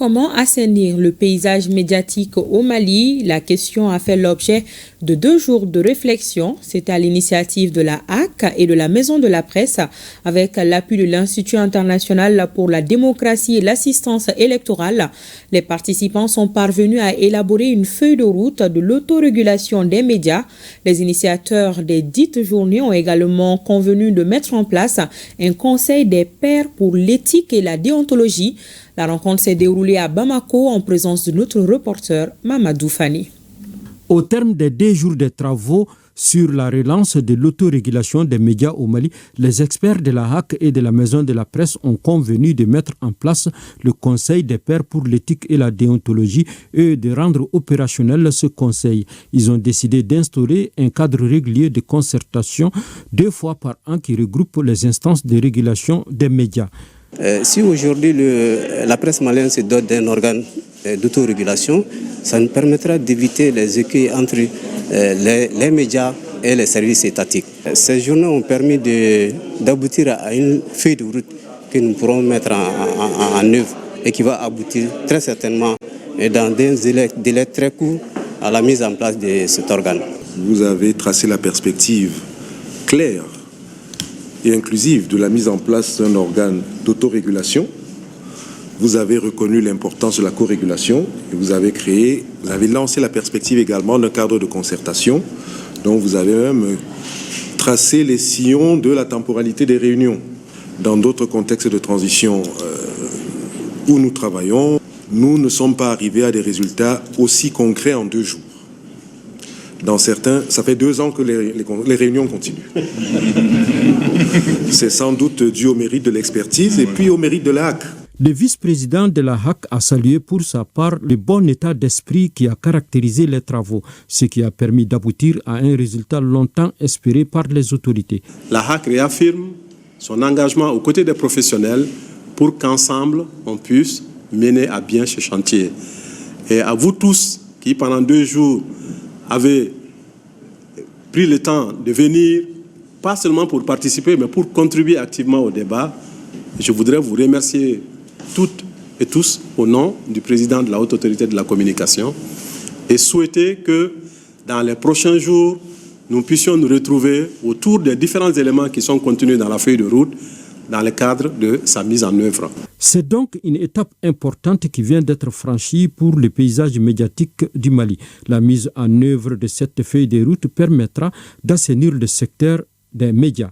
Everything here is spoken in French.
Comment assainir le paysage médiatique au Mali? La question a fait l'objet de 2 jours de réflexion. C'était à l'initiative de la HAC et de la Maison de la Presse, avec l'appui de l'Institut international pour la démocratie et l'assistance électorale. Les participants sont parvenus à élaborer une feuille de route de l'autorégulation des médias. Les initiateurs des dites journées ont également convenu de mettre en place un conseil des pairs pour l'éthique et la déontologie. La rencontre s'est déroulée à Bamako en présence de notre reporter Mamadou Fani. Au terme des 2 jours de travaux sur la relance de l'autorégulation des médias au Mali, les experts de la HAC et de la Maison de la Presse ont convenu de mettre en place le Conseil des pairs pour l'éthique et la déontologie et de rendre opérationnel ce conseil. Ils ont décidé d'instaurer un cadre régulier de concertation 2 fois par an qui regroupe les instances de régulation des médias. Si aujourd'hui la presse malienne se dote d'un organe d'autorégulation, ça nous permettra d'éviter les écueils entre les médias et les services étatiques. Ces journées ont permis d'aboutir à une feuille de route que nous pourrons mettre en œuvre et qui va aboutir très certainement dans des délais très courts à la mise en place de cet organe. Vous avez tracé la perspective claire et inclusive de la mise en place d'un organe d'autorégulation. Vous avez reconnu l'importance de la co-régulation et vous avez lancé la perspective également d'un cadre de concertation dont vous avez même tracé les sillons de la temporalité des réunions. Dans d'autres contextes de transition où nous travaillons, nous ne sommes pas arrivés à des résultats aussi concrets en 2 jours. Dans certains, ça fait 2 ans que les réunions continuent. C'est sans doute dû au mérite de l'expertise et puis au mérite de la HAC. Le vice-président de la HAC a salué pour sa part le bon état d'esprit qui a caractérisé les travaux, ce qui a permis d'aboutir à un résultat longtemps espéré par les autorités. La HAC réaffirme son engagement aux côtés des professionnels pour qu'ensemble on puisse mener à bien ce chantier. Et à vous tous qui pendant 2 jours avez pris le temps de venir, pas seulement pour participer, mais pour contribuer activement au débat. Je voudrais vous remercier toutes et tous au nom du président de la Haute Autorité de la Communication et souhaiter que dans les prochains jours, nous puissions nous retrouver autour des différents éléments qui sont contenus dans la feuille de route dans le cadre de sa mise en œuvre. C'est donc une étape importante qui vient d'être franchie pour le paysage médiatique du Mali. La mise en œuvre de cette feuille de route permettra d'assainir le secteur des médias.